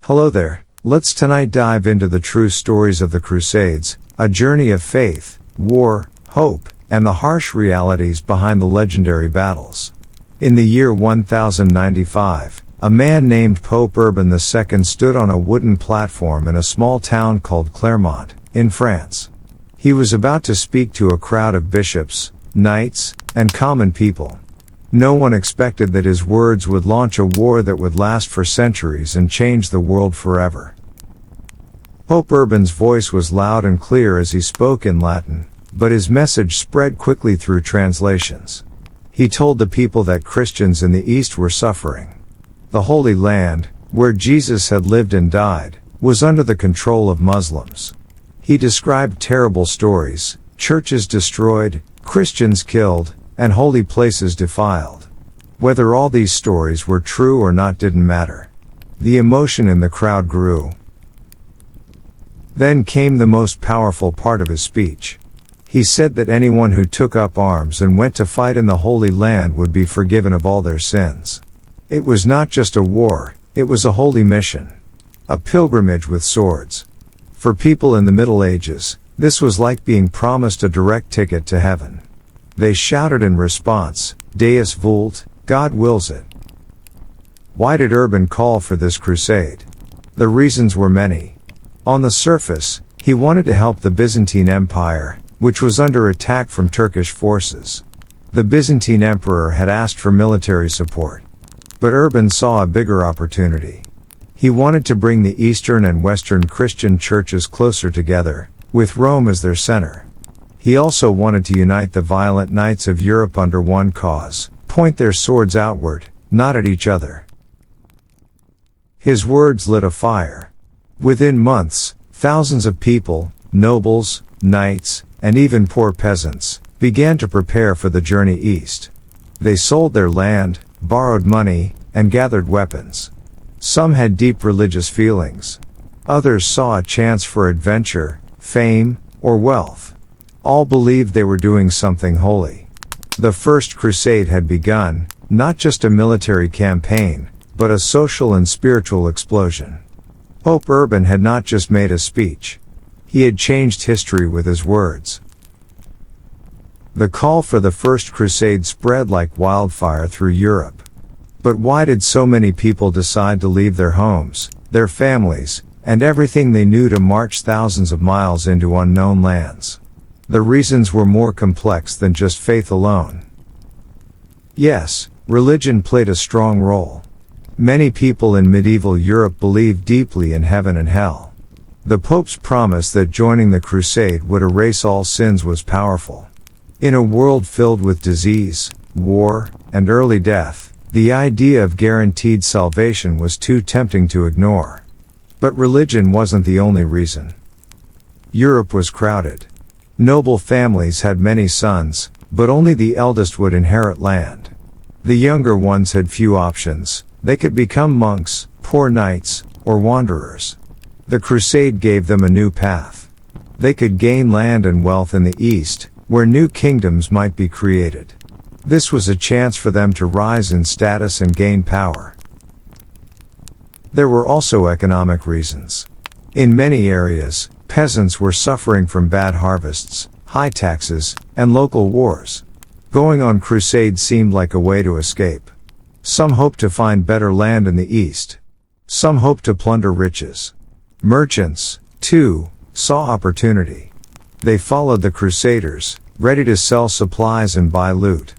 Hello there, let's tonight dive into the true stories of the Crusades, a journey of faith, war, hope, and the harsh realities behind the legendary battles. In the year 1095, a man named Pope Urban II stood on a wooden platform in a small town called Clermont, in France. He was about to speak to a crowd of bishops, knights, and common people. No one expected that his words would launch a war that would last for centuries and change the world forever. Pope Urban's voice was loud and clear as he spoke in Latin, but his message spread quickly through translations. He told the people that Christians in the East were suffering. The Holy Land, where Jesus had lived and died, was under the control of Muslims. He described terrible stories: churches destroyed, Christians killed, and holy places defiled. Whether all these stories were true or not didn't matter. The emotion in the crowd grew. Then came the most powerful part of his speech. He said that anyone who took up arms and went to fight in the Holy Land would be forgiven of all their sins. It was not just a war, it was a holy mission. A pilgrimage with swords. For people in the Middle Ages, this was like being promised a direct ticket to heaven. They shouted in response, "Deus vult, God wills it." Why did Urban call for this crusade? The reasons were many. On the surface, he wanted to help the Byzantine Empire, which was under attack from Turkish forces. The Byzantine emperor had asked for military support. But Urban saw a bigger opportunity. He wanted to bring the Eastern and Western Christian churches closer together, with Rome as their center. He also wanted to unite the violent knights of Europe under one cause, point their swords outward, not at each other. His words lit a fire. Within months, thousands of people, nobles, knights, and even poor peasants, began to prepare for the journey east. They sold their land, borrowed money, and gathered weapons. Some had deep religious feelings. Others saw a chance for adventure, fame, or wealth. All believed they were doing something holy. The First Crusade had begun, not just a military campaign, but a social and spiritual explosion. Pope Urban had not just made a speech. He had changed history with his words. The call for the First Crusade spread like wildfire through Europe. But why did so many people decide to leave their homes, their families, and everything they knew to march thousands of miles into unknown lands? The reasons were more complex than just faith alone. Yes, religion played a strong role. Many people in medieval Europe believed deeply in heaven and hell. The Pope's promise that joining the crusade would erase all sins was powerful. In a world filled with disease, war, and early death, the idea of guaranteed salvation was too tempting to ignore. But religion wasn't the only reason. Europe was crowded. Noble families had many sons, but only the eldest would inherit land. The younger ones had few options. They could become monks, poor knights, or wanderers. The crusade gave them a new path. They could gain land and wealth in the East, where new kingdoms might be created. This was a chance for them to rise in status and gain power. There were also economic reasons. In many areas, peasants were suffering from bad harvests, high taxes, and local wars. Going on crusade seemed like a way to escape. Some hoped to find better land in the East. Some hoped to plunder riches. Merchants, too, saw opportunity. They followed the Crusaders, ready to sell supplies and buy loot.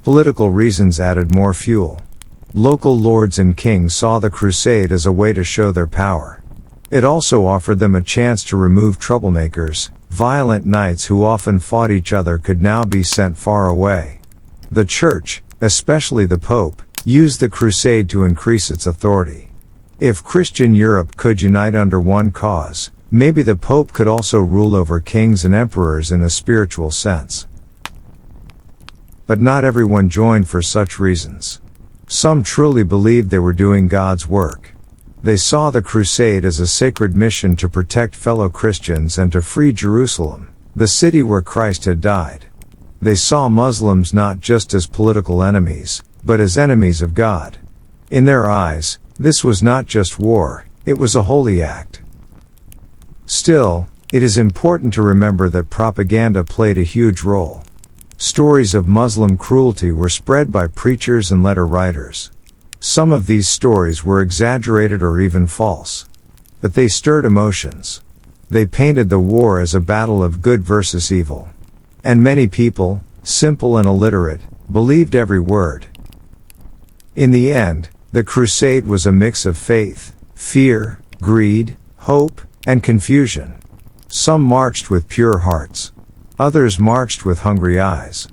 Political reasons added more fuel. Local lords and kings saw the crusade as a way to show their power. It also offered them a chance to remove troublemakers. Violent knights who often fought each other could now be sent far away. The Church, especially the Pope, used the crusade to increase its authority. If Christian Europe could unite under one cause, maybe the Pope could also rule over kings and emperors in a spiritual sense. But not everyone joined for such reasons. Some truly believed they were doing God's work. They saw the crusade as a sacred mission to protect fellow Christians and to free Jerusalem, the city where Christ had died. They saw Muslims not just as political enemies, but as enemies of God. In their eyes, This was not just war, it was a holy act. Still, it is important to remember that propaganda played a huge role. Stories of Muslim cruelty were spread by preachers and letter writers. Some of these stories were exaggerated or even false. But they stirred emotions. They painted the war as a battle of good versus evil. And many people, simple and illiterate, believed every word. In the end, the crusade was a mix of faith, fear, greed, hope, and confusion. Some marched with pure hearts. Others marched with hungry eyes.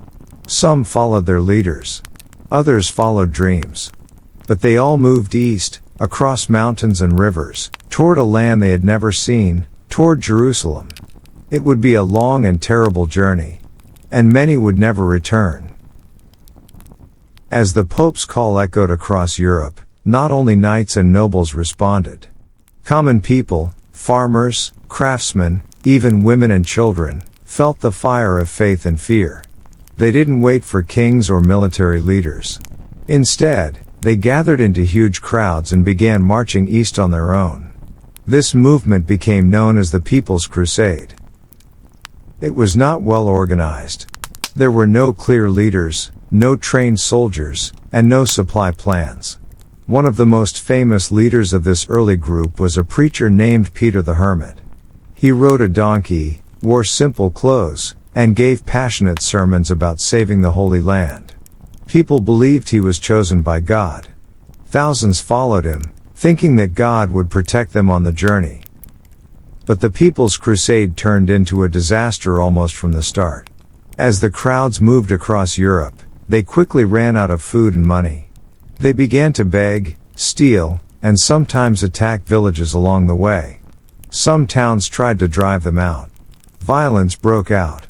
Some followed their leaders. Others followed dreams. But they all moved east, across mountains and rivers, toward a land they had never seen, toward Jerusalem. It would be a long and terrible journey. And many would never return. As the Pope's call echoed across Europe, not only knights and nobles responded. Common people, farmers, craftsmen, even women and children, felt the fire of faith and fear. They didn't wait for kings or military leaders. Instead, they gathered into huge crowds and began marching east on their own. This movement became known as the People's Crusade. It was not well organized. There were no clear leaders, no trained soldiers, and no supply plans. One of the most famous leaders of this early group was a preacher named Peter the Hermit. He rode a donkey, wore simple clothes, and gave passionate sermons about saving the Holy Land. People believed he was chosen by God. Thousands followed him, thinking that God would protect them on the journey. But the People's Crusade turned into a disaster almost from the start. As the crowds moved across Europe, they quickly ran out of food and money. They began to beg, steal, and sometimes attack villages along the way. Some towns tried to drive them out. Violence broke out.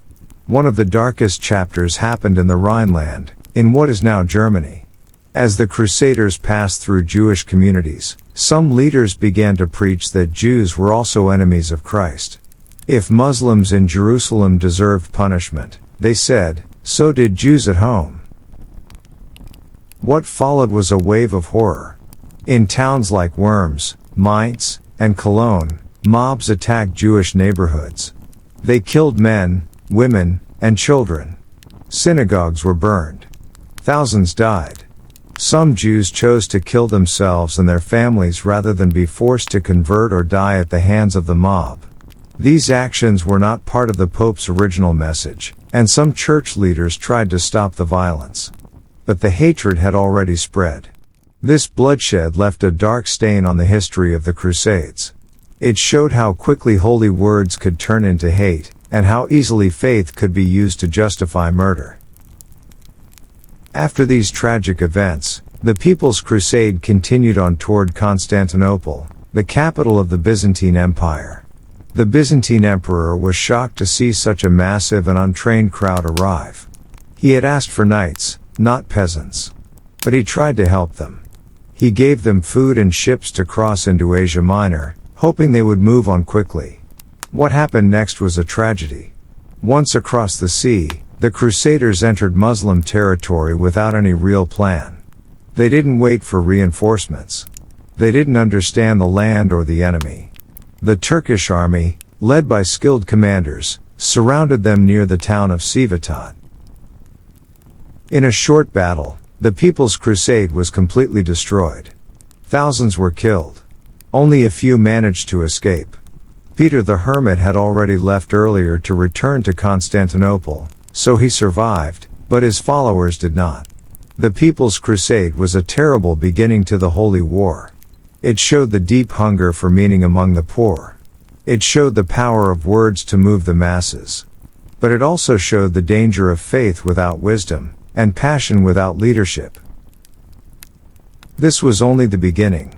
One of the darkest chapters happened in the Rhineland, in what is now Germany. As the Crusaders passed through Jewish communities, some leaders began to preach that Jews were also enemies of Christ. If Muslims in Jerusalem deserved punishment, they said, so did Jews at home. What followed was a wave of horror. In towns like Worms, Mainz, and Cologne, mobs attacked Jewish neighborhoods. They killed men, women, and children. Synagogues were burned. Thousands died. Some Jews chose to kill themselves and their families rather than be forced to convert or die at the hands of the mob. These actions were not part of the Pope's original message, and some church leaders tried to stop the violence. But the hatred had already spread. This bloodshed left a dark stain on the history of the Crusades. It showed how quickly holy words could turn into hate, and how easily faith could be used to justify murder. After these tragic events, the People's Crusade continued on toward Constantinople, the capital of the Byzantine Empire. The Byzantine emperor was shocked to see such a massive and untrained crowd arrive. He had asked for knights, not peasants. But he tried to help them. He gave them food and ships to cross into Asia Minor, hoping they would move on quickly. What happened next was a tragedy. Once across the sea, the Crusaders entered Muslim territory without any real plan. They didn't wait for reinforcements. They didn't understand the land or the enemy. The Turkish army, led by skilled commanders, surrounded them near the town of Civitat. In a short battle, the People's Crusade was completely destroyed. Thousands were killed. Only a few managed to escape. Peter the Hermit had already left earlier to return to Constantinople, so he survived, but his followers did not. The People's Crusade was a terrible beginning to the Holy War. It showed the deep hunger for meaning among the poor. It showed the power of words to move the masses. But it also showed the danger of faith without wisdom, and passion without leadership. This was only the beginning.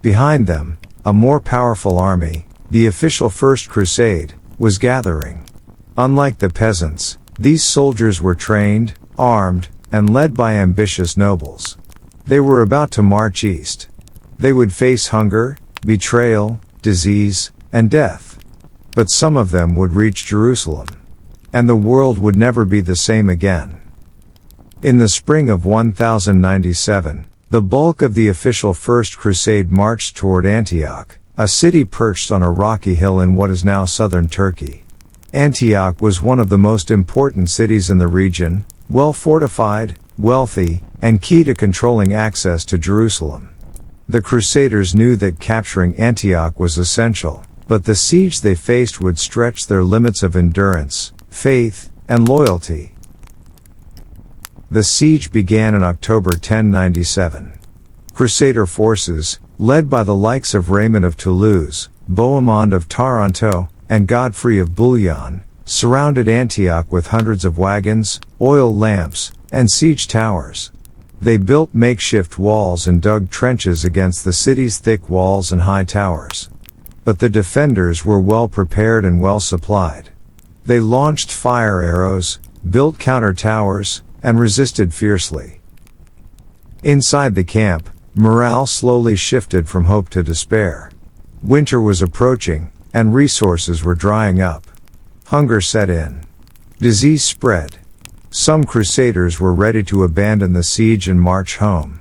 Behind them, a more powerful army, the official First Crusade, was gathering. Unlike the peasants, these soldiers were trained, armed, and led by ambitious nobles. They were about to march east. They would face hunger, betrayal, disease, and death. But some of them would reach Jerusalem. And the world would never be the same again. In the spring of 1097, The bulk of the official First Crusade marched toward Antioch, a city perched on a rocky hill in what is now southern Turkey. Antioch was one of the most important cities in the region, well fortified, wealthy, and key to controlling access to Jerusalem. The Crusaders knew that capturing Antioch was essential, but the siege they faced would stretch their limits of endurance, faith, and loyalty. The siege began in October 1097. Crusader forces, led by the likes of Raymond of Toulouse, Bohemond of Taranto, and Godfrey of Bouillon, surrounded Antioch with hundreds of wagons, oil lamps, and siege towers. They built makeshift walls and dug trenches against the city's thick walls and high towers. But the defenders were well prepared and well supplied. They launched fire arrows, built counter towers, and resisted fiercely. Inside the camp, morale slowly shifted from hope to despair. Winter was approaching, and resources were drying up. Hunger set in. Disease spread. Some crusaders were ready to abandon the siege and march home.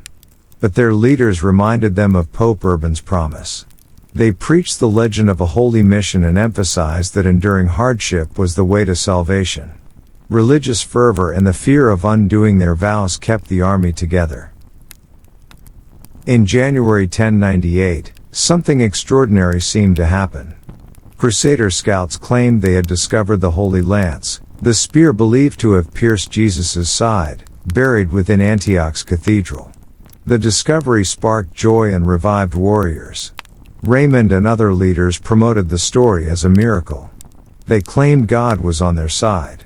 But their leaders reminded them of Pope Urban's promise. They preached the legend of a holy mission and emphasized that enduring hardship was the way to salvation. Religious fervor and the fear of undoing their vows kept the army together. In January 1098, something extraordinary seemed to happen. Crusader scouts claimed they had discovered the Holy Lance, the spear believed to have pierced Jesus' side, buried within Antioch's cathedral. The discovery sparked joy and revived warriors. Raymond and other leaders promoted the story as a miracle. They claimed God was on their side.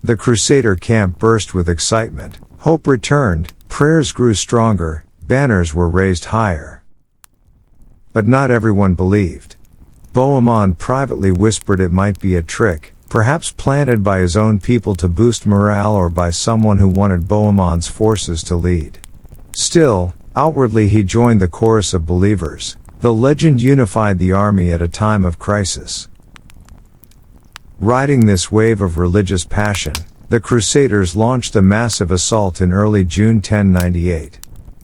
The Crusader camp burst with excitement, hope returned, prayers grew stronger, banners were raised higher. But not everyone believed. Bohemond privately whispered it might be a trick, perhaps planted by his own people to boost morale or by someone who wanted Bohemond's forces to lead. Still, outwardly he joined the chorus of believers. The legend unified the army at a time of crisis. Riding this wave of religious passion, the Crusaders launched a massive assault in early June 1098.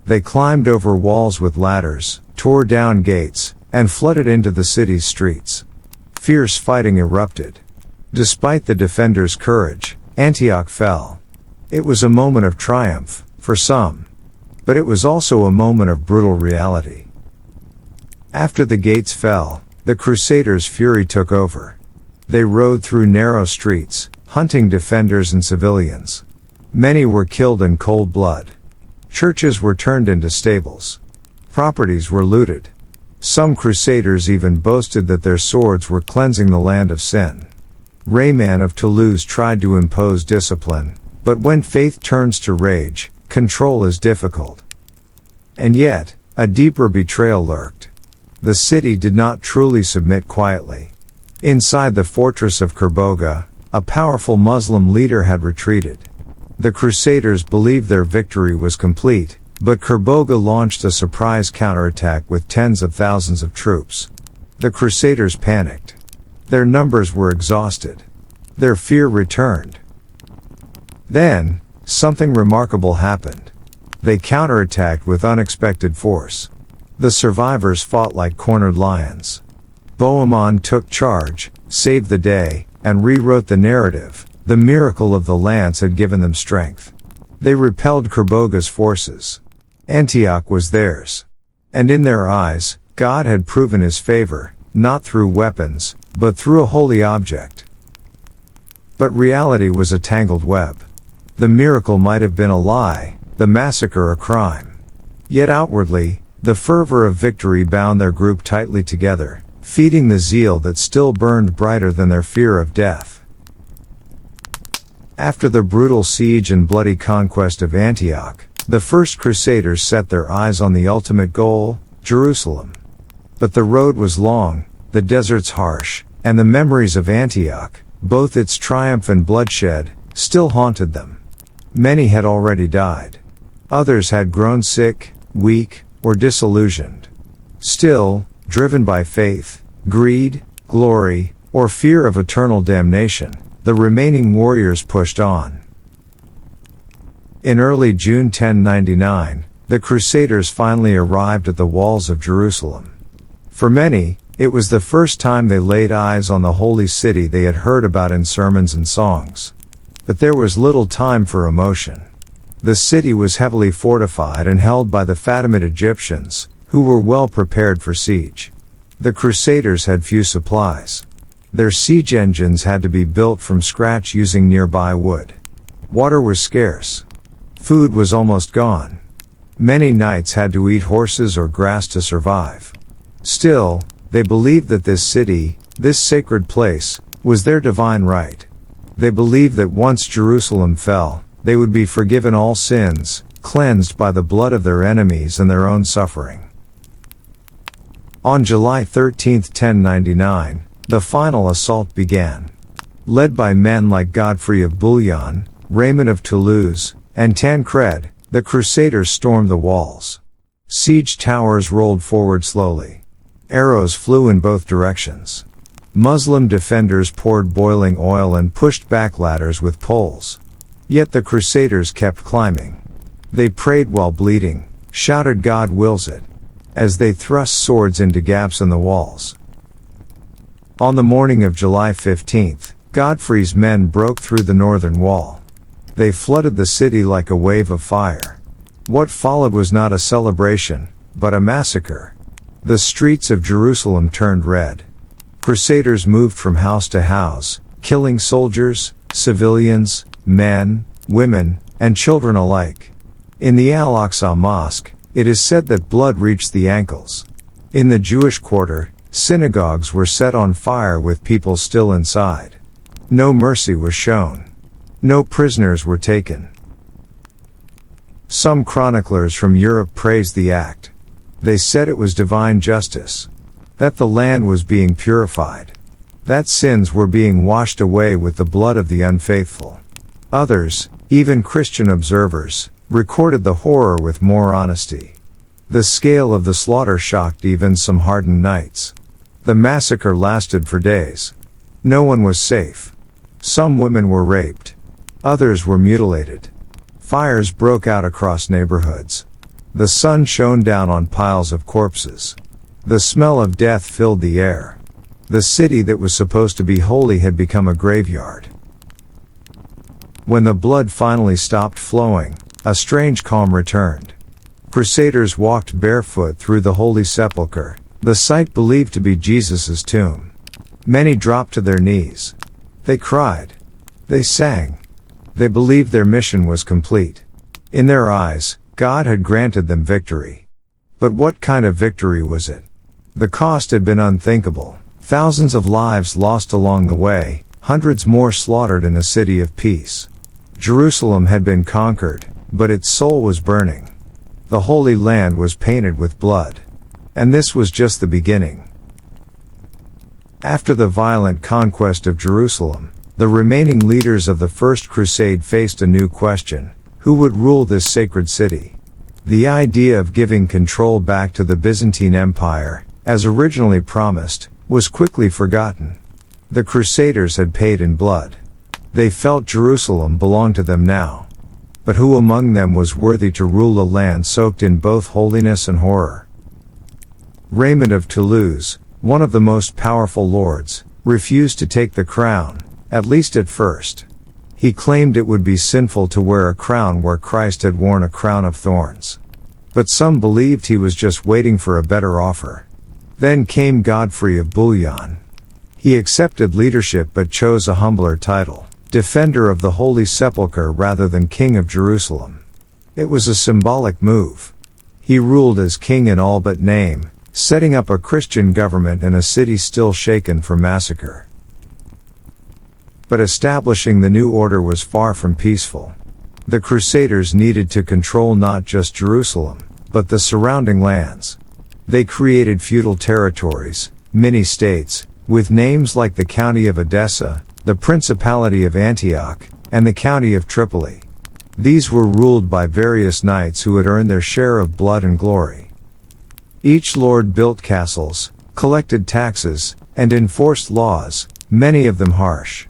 They climbed over walls with ladders, tore down gates, and flooded into the city's streets. Fierce fighting erupted. Despite the defenders' courage, Antioch fell. It was a moment of triumph, for some. But it was also a moment of brutal reality. After the gates fell, the Crusaders' fury took over. They rode through narrow streets, hunting defenders and civilians. Many were killed in cold blood. Churches were turned into stables. Properties were looted. Some Crusaders even boasted that their swords were cleansing the land of sin. Raymond of Toulouse tried to impose discipline, but when faith turns to rage, control is difficult. And yet, a deeper betrayal lurked. The city did not truly submit quietly. Inside the fortress of Kerboga, a powerful Muslim leader had retreated. The Crusaders believed their victory was complete, but Kerboga launched a surprise counterattack with tens of thousands of troops. The Crusaders panicked. Their numbers were exhausted. Their fear returned. Then, something remarkable happened. They counterattacked with unexpected force. The survivors fought like cornered lions. Bohemond took charge, saved the day, and rewrote the narrative. The miracle of the lance had given them strength. They repelled Kerboga's forces. Antioch was theirs. And in their eyes, God had proven his favor, not through weapons, but through a holy object. But reality was a tangled web. The miracle might have been a lie, the massacre a crime. Yet outwardly, the fervor of victory bound their group tightly together, feeding the zeal that still burned brighter than their fear of death. After the brutal siege and bloody conquest of Antioch, the first Crusaders set their eyes on the ultimate goal, Jerusalem. But the road was long, the deserts harsh, and the memories of Antioch, both its triumph and bloodshed, still haunted them. Many had already died. Others had grown sick, weak, or disillusioned. Still, driven by faith, greed, glory, or fear of eternal damnation, the remaining warriors pushed on. In early June 1099, The Crusaders finally arrived at the walls of Jerusalem. For many, it was the first time they laid eyes on the holy city they had heard about in sermons and songs. But there was little time for emotion. The city was heavily fortified and held by the Fatimid Egyptians, who were well prepared for siege. The Crusaders had few supplies. Their siege engines had to be built from scratch using nearby wood. Water was scarce. Food was almost gone. Many knights had to eat horses or grass to survive. Still, they believed that this city, this sacred place, was their divine right. They believed that once Jerusalem fell, they would be forgiven all sins, cleansed by the blood of their enemies and their own suffering. On July 13, 1099, the final assault began. Led by men like Godfrey of Bouillon, Raymond of Toulouse, and Tancred, the Crusaders stormed the walls. Siege towers rolled forward slowly. Arrows flew in both directions. Muslim defenders poured boiling oil and pushed back ladders with poles. Yet the Crusaders kept climbing. They prayed while bleeding, shouted "God wills it," as they thrust swords into gaps in the walls. On the morning of July 15th, Godfrey's men broke through the northern wall. They flooded the city like a wave of fire. What followed was not a celebration, but a massacre. The streets of Jerusalem turned red. Crusaders moved from house to house, killing soldiers, civilians, men, women, and children alike. In the Al-Aqsa Mosque, it is said that blood reached the ankles. In the Jewish quarter, synagogues were set on fire with people still inside. No mercy was shown. No prisoners were taken. Some chroniclers from Europe praised the act. They said it was divine justice. That the land was being purified. That sins were being washed away with the blood of the unfaithful. Others, even Christian observers, recorded the horror with more honesty. The scale of the slaughter shocked even some hardened knights. The massacre lasted for days. No one was safe. Some women were raped. Others were mutilated. Fires broke out across neighborhoods. The sun shone down on piles of corpses. The smell of death filled the air. The city that was supposed to be holy had become a graveyard. When the blood finally stopped flowing, a strange calm returned. Crusaders walked barefoot through the Holy Sepulchre, the site believed to be Jesus' tomb. Many dropped to their knees. They cried. They sang. They believed their mission was complete. In their eyes, God had granted them victory. But what kind of victory was it? The cost had been unthinkable. Thousands of lives lost along the way, hundreds more slaughtered in a city of peace. Jerusalem had been conquered, but its soul was burning. The Holy Land was painted with blood. And this was just the beginning. After the violent conquest of Jerusalem, the remaining leaders of the First Crusade faced a new question: who would rule this sacred city? The idea of giving control back to the Byzantine Empire, as originally promised, was quickly forgotten. The Crusaders had paid in blood. They felt Jerusalem belonged to them now. But who among them was worthy to rule a land soaked in both holiness and horror? Raymond of Toulouse, one of the most powerful lords, refused to take the crown, at least at first. He claimed it would be sinful to wear a crown where Christ had worn a crown of thorns. But some believed he was just waiting for a better offer. Then came Godfrey of Bouillon. He accepted leadership but chose a humbler title, Defender of the Holy Sepulchre rather than King of Jerusalem. It was a symbolic move. He ruled as king in all but name, setting up a Christian government in a city still shaken from massacre. But establishing the new order was far from peaceful. The Crusaders needed to control not just Jerusalem, but the surrounding lands. They created feudal territories, mini-states, with names like the County of Edessa, the Principality of Antioch, and the County of Tripoli. These were ruled by various knights who had earned their share of blood and glory. Each lord built castles, collected taxes, and enforced laws, many of them harsh.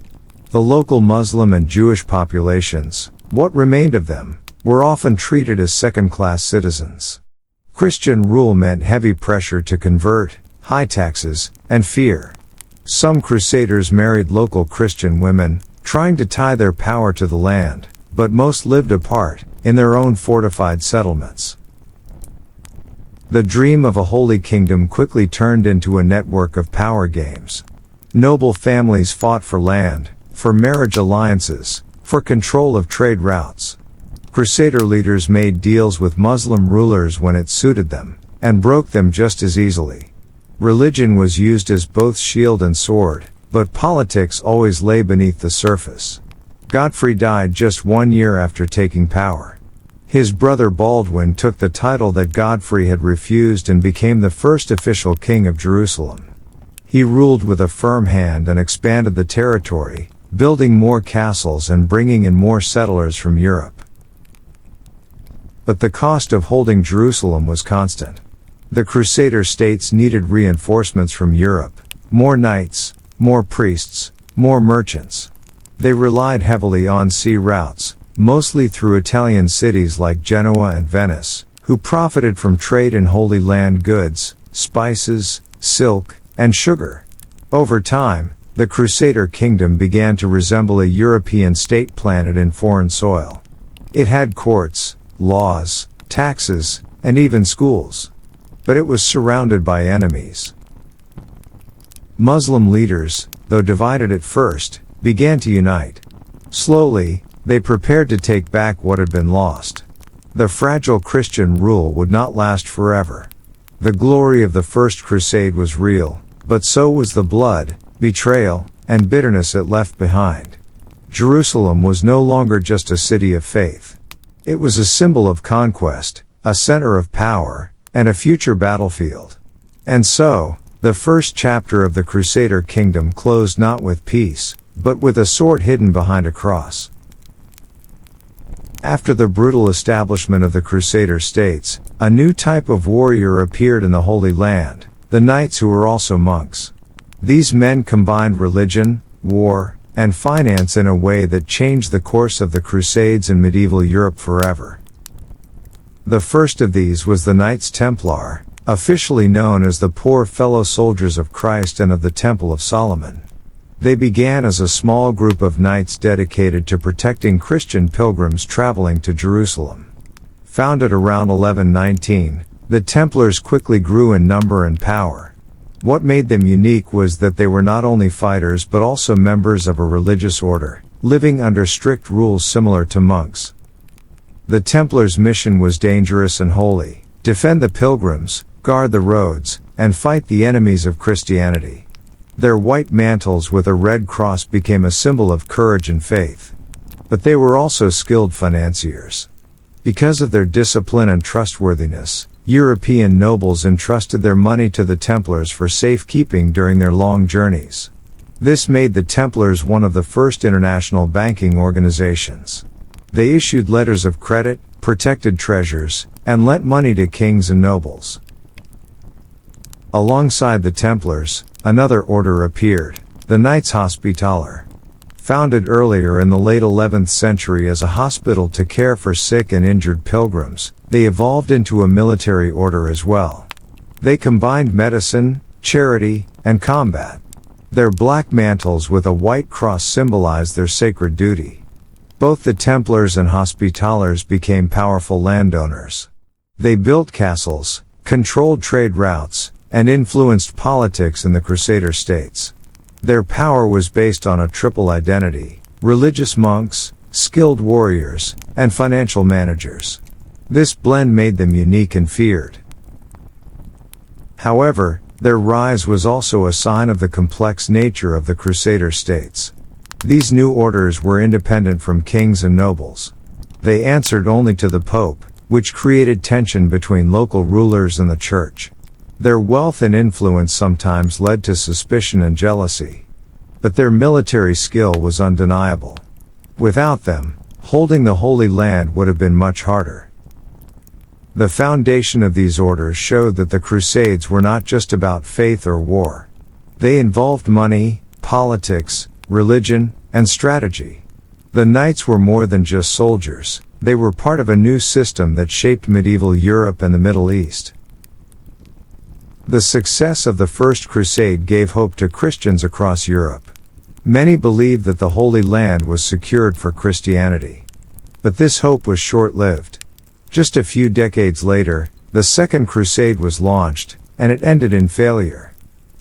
The local Muslim and Jewish populations, what remained of them, were often treated as second-class citizens. Christian rule meant heavy pressure to convert, high taxes, and fear. Some crusaders married local Christian women, trying to tie their power to the land, but most lived apart, in their own fortified settlements. The dream of a holy kingdom quickly turned into a network of power games. Noble families fought for land, for marriage alliances, for control of trade routes. Crusader leaders made deals with Muslim rulers when it suited them, and broke them just as easily. Religion was used as both shield and sword, but politics always lay beneath the surface. Godfrey died just 1 year after taking power. His brother Baldwin took the title that Godfrey had refused and became the first official king of Jerusalem. He ruled with a firm hand and expanded the territory, building more castles and bringing in more settlers from Europe. But the cost of holding Jerusalem was constant. The Crusader states needed reinforcements from Europe, more knights, more priests, more merchants. They relied heavily on sea routes, mostly through Italian cities like Genoa and Venice, who profited from trade in Holy Land goods, spices, silk, and sugar. Over time, the Crusader kingdom began to resemble a European state planted in foreign soil. It had courts, laws, taxes, and even schools. But it was surrounded by enemies. Muslim leaders, though divided at first, began to unite. Slowly, they prepared to take back what had been lost. The fragile Christian rule would not last forever. The glory of the First Crusade was real, but so was the blood, betrayal, and bitterness it left behind. Jerusalem was no longer just a city of faith. It was a symbol of conquest, a center of power, and a future battlefield. And so, the first chapter of the Crusader kingdom closed not with peace, but with a sword hidden behind a cross. After the brutal establishment of the Crusader states, a new type of warrior appeared in the Holy Land, the knights who were also monks. These men combined religion, war, and finance in a way that changed the course of the Crusades in medieval Europe forever. The first of these was the Knights Templar, officially known as the Poor Fellow Soldiers of Christ and of the Temple of Solomon. They began as a small group of knights dedicated to protecting Christian pilgrims traveling to Jerusalem. Founded around 1119, the Templars quickly grew in number and power. What made them unique was that they were not only fighters but also members of a religious order, living under strict rules similar to monks. The Templars' mission was dangerous and holy: defend the pilgrims, guard the roads, and fight the enemies of Christianity. Their white mantles with a red cross became a symbol of courage and faith. But they were also skilled financiers. Because of their discipline and trustworthiness, European nobles entrusted their money to the Templars for safekeeping during their long journeys. This made the Templars one of the first international banking organizations. They issued letters of credit, protected treasures, and lent money to kings and nobles. Alongside the Templars, another order appeared, the Knights Hospitaller. Founded earlier in the late 11th century as a hospital to care for sick and injured pilgrims, they evolved into a military order as well. They combined medicine, charity, and combat. Their black mantles with a white cross symbolized their sacred duty. Both the Templars and Hospitallers became powerful landowners. They built castles, controlled trade routes, and influenced politics in the Crusader states. Their power was based on a triple identity: religious monks, skilled warriors, and financial managers. This blend made them unique and feared. However, their rise was also a sign of the complex nature of the Crusader states. These new orders were independent from kings and nobles. They answered only to the Pope, which created tension between local rulers and the Church. Their wealth and influence sometimes led to suspicion and jealousy. But their military skill was undeniable. Without them, holding the Holy Land would have been much harder. The foundation of these orders showed that the Crusades were not just about faith or war. They involved money, politics, religion, and strategy. The knights were more than just soldiers. They were part of a new system that shaped medieval Europe and the Middle East. The success of the First Crusade gave hope to Christians across Europe. Many believed that the Holy Land was secured for Christianity. But this hope was short-lived. Just a few decades later, the Second Crusade was launched, and it ended in failure.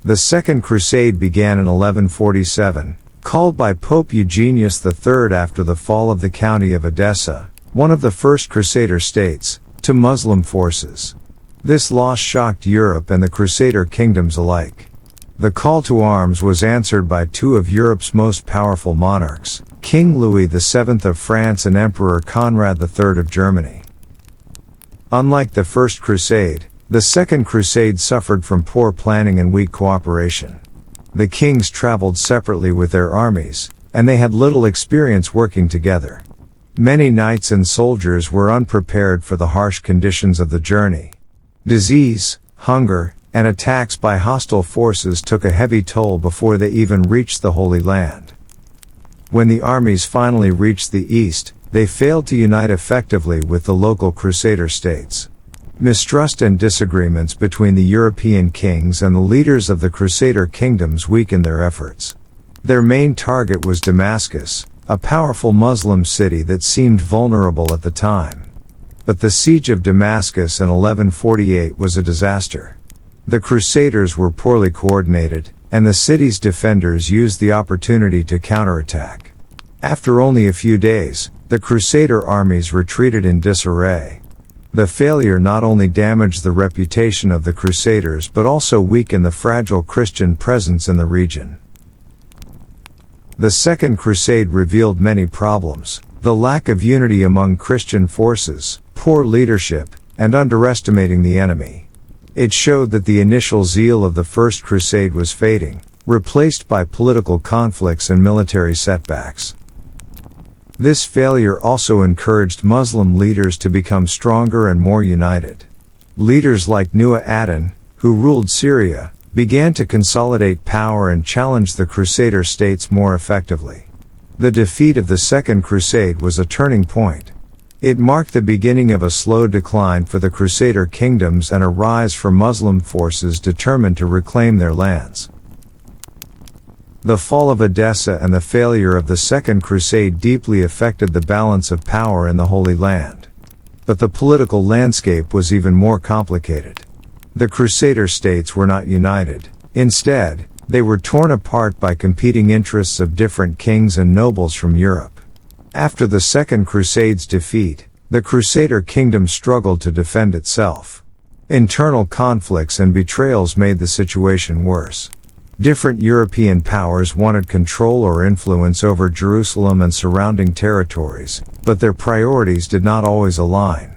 The Second Crusade began in 1147, called by Pope Eugenius III after the fall of the county of Edessa, one of the first Crusader states, to Muslim forces. This loss shocked Europe and the Crusader kingdoms alike. The call to arms was answered by two of Europe's most powerful monarchs, King Louis VII of France and Emperor Conrad III of Germany. Unlike the First Crusade, the Second Crusade suffered from poor planning and weak cooperation. The kings traveled separately with their armies, and they had little experience working together. Many knights and soldiers were unprepared for the harsh conditions of the journey. Disease, hunger, and attacks by hostile forces took a heavy toll before they even reached the Holy Land. When the armies finally reached the east, they failed to unite effectively with the local Crusader states. Mistrust and disagreements between the European kings and the leaders of the Crusader kingdoms weakened their efforts. Their main target was Damascus, a powerful Muslim city that seemed vulnerable at the time. But the siege of Damascus in 1148 was a disaster. The Crusaders were poorly coordinated, and the city's defenders used the opportunity to counterattack. After only a few days, the Crusader armies retreated in disarray. The failure not only damaged the reputation of the Crusaders but also weakened the fragile Christian presence in the region. The Second Crusade revealed many problems: the lack of unity among Christian forces, poor leadership, and underestimating the enemy. It showed that the initial zeal of the First Crusade was fading, replaced by political conflicts and military setbacks. This failure also encouraged Muslim leaders to become stronger and more united. Leaders like Nu'adin, who ruled Syria, began to consolidate power and challenge the Crusader states more effectively. The defeat of the Second Crusade was a turning point. It marked the beginning of a slow decline for the Crusader kingdoms and a rise for Muslim forces determined to reclaim their lands. The fall of Edessa and the failure of the Second Crusade deeply affected the balance of power in the Holy Land. But the political landscape was even more complicated. The Crusader states were not united. Instead, they were torn apart by competing interests of different kings and nobles from Europe. After the Second Crusade's defeat, the Crusader kingdom struggled to defend itself. Internal conflicts and betrayals made the situation worse. Different European powers wanted control or influence over Jerusalem and surrounding territories, but their priorities did not always align.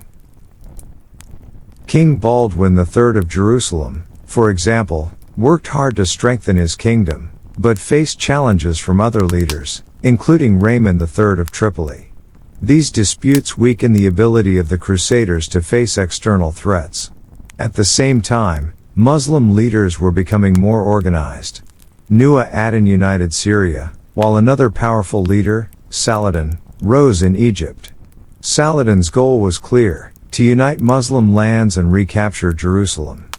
King Baldwin III of Jerusalem, for example, worked hard to strengthen his kingdom, but faced challenges from other leaders, including Raymond III of Tripoli. These disputes weakened the ability of the Crusaders to face external threats. At the same time, Muslim leaders were becoming more organized. Nu'adin united Syria, while another powerful leader, Saladin, rose in Egypt. Saladin's goal was clear: to unite Muslim lands and recapture Jerusalem.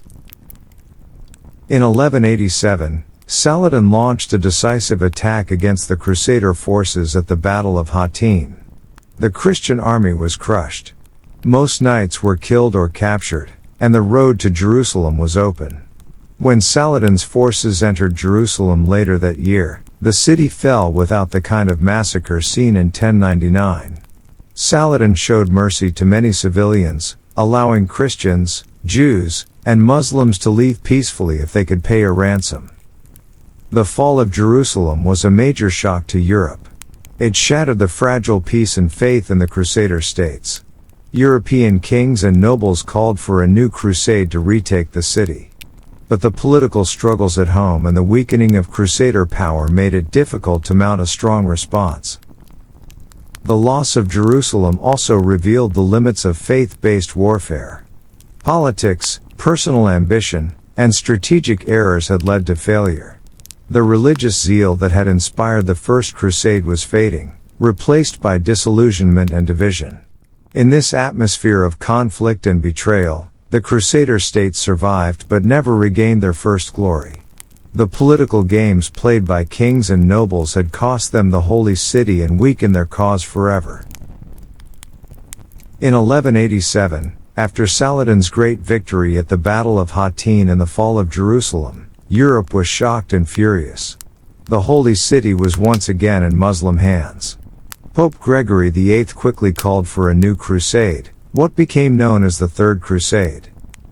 In 1187, Saladin launched a decisive attack against the Crusader forces at the Battle of Hattin. The Christian army was crushed. Most knights were killed or captured, and the road to Jerusalem was open. When Saladin's forces entered Jerusalem later that year, the city fell without the kind of massacre seen in 1099. Saladin showed mercy to many civilians, allowing Christians, Jews, and Muslims to leave peacefully if they could pay a ransom. The fall of Jerusalem was a major shock to Europe. It shattered the fragile peace and faith in the Crusader states. European kings and nobles called for a new crusade to retake the city. But the political struggles at home and the weakening of Crusader power made it difficult to mount a strong response. The loss of Jerusalem also revealed the limits of faith-based warfare. Politics, personal ambition, and strategic errors had led to failure. The religious zeal that had inspired the First Crusade was fading, replaced by disillusionment and division. In this atmosphere of conflict and betrayal, the Crusader states survived but never regained their first glory. The political games played by kings and nobles had cost them the holy city and weakened their cause forever. In 1187, after Saladin's great victory at the Battle of Hattin and the fall of Jerusalem, Europe was shocked and furious. The holy city was once again in Muslim hands. Pope Gregory VIII quickly called for a new crusade, what became known as the Third Crusade.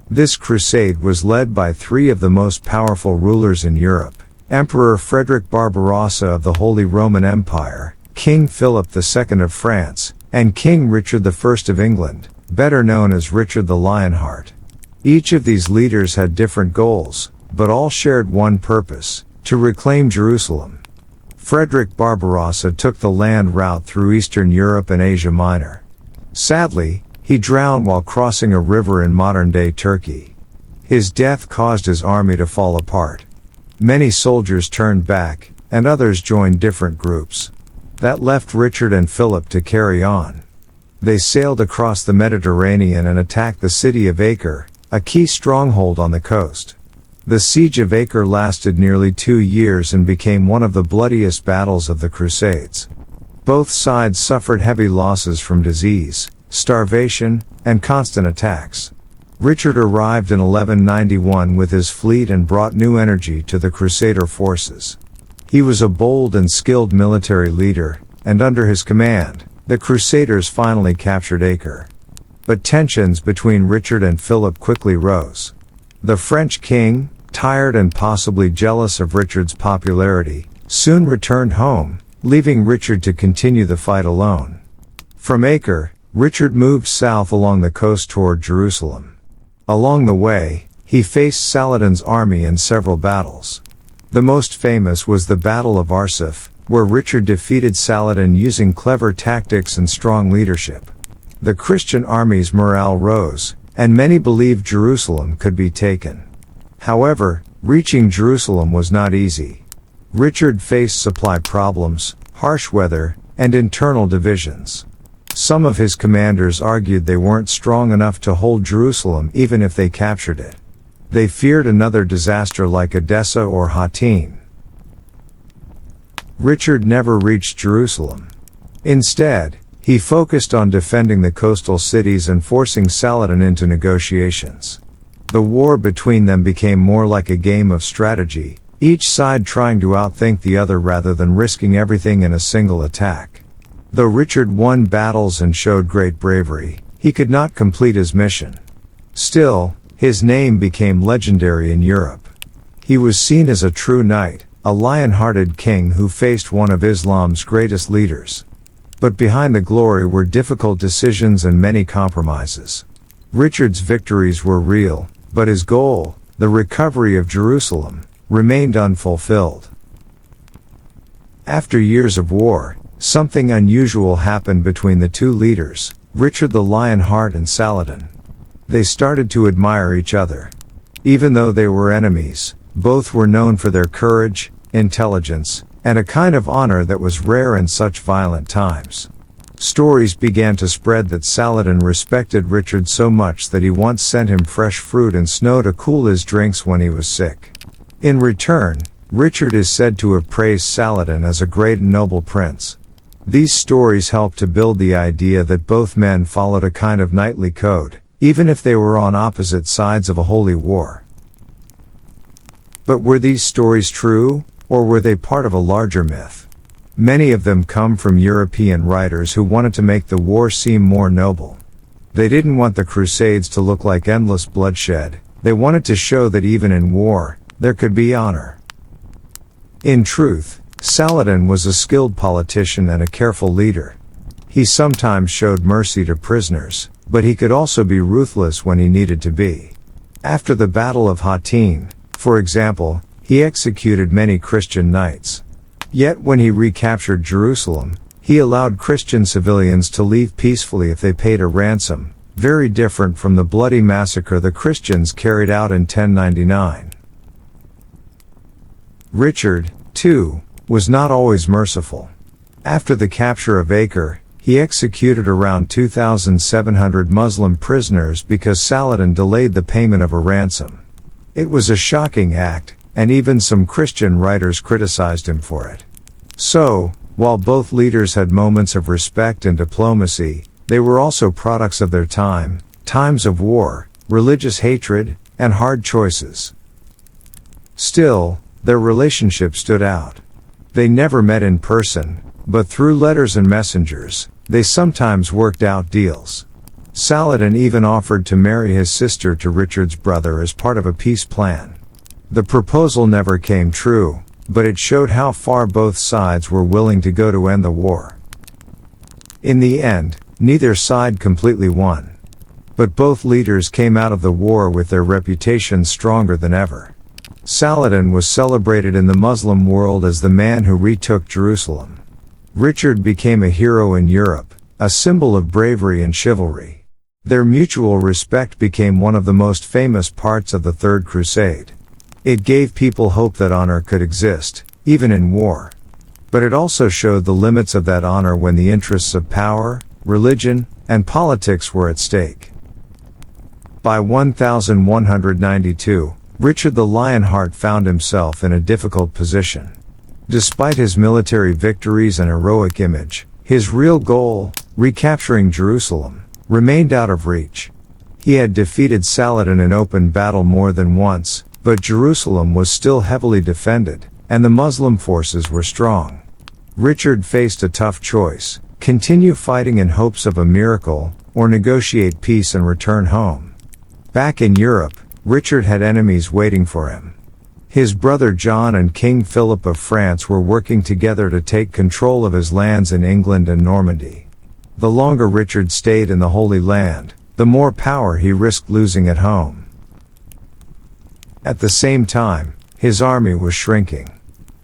This crusade was led by three of the most powerful rulers in Europe: Emperor Frederick Barbarossa of the Holy Roman Empire, King Philip II of France, and King Richard I of England, better known as Richard the Lionheart. Each of these leaders had different goals, but all shared one purpose: to reclaim Jerusalem. Frederick Barbarossa took the land route through Eastern Europe and Asia Minor. Sadly, he drowned while crossing a river in modern-day Turkey. His death caused his army to fall apart. Many soldiers turned back, and others joined different groups. That left Richard and Philip to carry on. They sailed across the Mediterranean and attacked the city of Acre, a key stronghold on the coast. The siege of Acre lasted nearly 2 years and became one of the bloodiest battles of the Crusades. Both sides suffered heavy losses from disease, starvation, and constant attacks. Richard arrived in 1191 with his fleet and brought new energy to the Crusader forces. He was a bold and skilled military leader, and under his command, the Crusaders finally captured Acre. But tensions between Richard and Philip quickly rose. The French king, tired and possibly jealous of Richard's popularity, soon returned home, leaving Richard to continue the fight alone. From Acre, Richard moved south along the coast toward Jerusalem. Along the way, he faced Saladin's army in several battles. The most famous was the Battle of Arsuf, where Richard defeated Saladin using clever tactics and strong leadership. The Christian army's morale rose, and many believed Jerusalem could be taken. However, reaching Jerusalem was not easy. Richard faced supply problems, harsh weather, and internal divisions. Some of his commanders argued they weren't strong enough to hold Jerusalem even if they captured it. They feared another disaster like Edessa or Hattin. Richard never reached Jerusalem. Instead, he focused on defending the coastal cities and forcing Saladin into negotiations. The war between them became more like a game of strategy, each side trying to outthink the other rather than risking everything in a single attack. Though Richard won battles and showed great bravery, he could not complete his mission. Still, his name became legendary in Europe. He was seen as a true knight, a lion-hearted king who faced one of Islam's greatest leaders. But behind the glory were difficult decisions and many compromises. Richard's victories were real, but his goal, the recovery of Jerusalem, remained unfulfilled. After years of war, something unusual happened between the two leaders, Richard the Lionheart and Saladin. They started to admire each other. Even though they were enemies, both were known for their courage, intelligence, and a kind of honor that was rare in such violent times. Stories began to spread that Saladin respected Richard so much that he once sent him fresh fruit and snow to cool his drinks when he was sick. In return, Richard is said to have praised Saladin as a great and noble prince. These stories helped to build the idea that both men followed a kind of knightly code, even if they were on opposite sides of a holy war. But were these stories true, or were they part of a larger myth? Many of them come from European writers who wanted to make the war seem more noble. They didn't want the Crusades to look like endless bloodshed, they wanted to show that even in war, there could be honor. In truth, Saladin was a skilled politician and a careful leader. He sometimes showed mercy to prisoners, but he could also be ruthless when he needed to be. After the Battle of Hattin, for example, he executed many Christian knights. Yet when he recaptured Jerusalem, he allowed Christian civilians to leave peacefully if they paid a ransom, very different from the bloody massacre the Christians carried out in 1099. Richard, too, was not always merciful. After the capture of Acre, he executed around 2,700 Muslim prisoners because Saladin delayed the payment of a ransom. It was a shocking act, and even some Christian writers criticized him for it. So, while both leaders had moments of respect and diplomacy, they were also products of their time, times of war, religious hatred, and hard choices. Still, their relationship stood out. They never met in person, but through letters and messengers, they sometimes worked out deals. Saladin even offered to marry his sister to Richard's brother as part of a peace plan. The proposal never came true, but it showed how far both sides were willing to go to end the war. In the end, neither side completely won. But both leaders came out of the war with their reputations stronger than ever. Saladin was celebrated in the Muslim world as the man who retook Jerusalem. Richard became a hero in Europe, a symbol of bravery and chivalry. Their mutual respect became one of the most famous parts of the Third Crusade. It gave people hope that honor could exist, even in war. But it also showed the limits of that honor when the interests of power, religion, and politics were at stake. By 1192, Richard the Lionheart found himself in a difficult position. Despite his military victories and heroic image, his real goal, recapturing Jerusalem, remained out of reach. He had defeated Saladin in open battle more than once, but Jerusalem was still heavily defended, and the Muslim forces were strong. Richard faced a tough choice: continue fighting in hopes of a miracle, or negotiate peace and return home. Back in Europe, Richard had enemies waiting for him. His brother John and King Philip of France were working together to take control of his lands in England and Normandy. The longer Richard stayed in the Holy Land, the more power he risked losing at home. At the same time, his army was shrinking.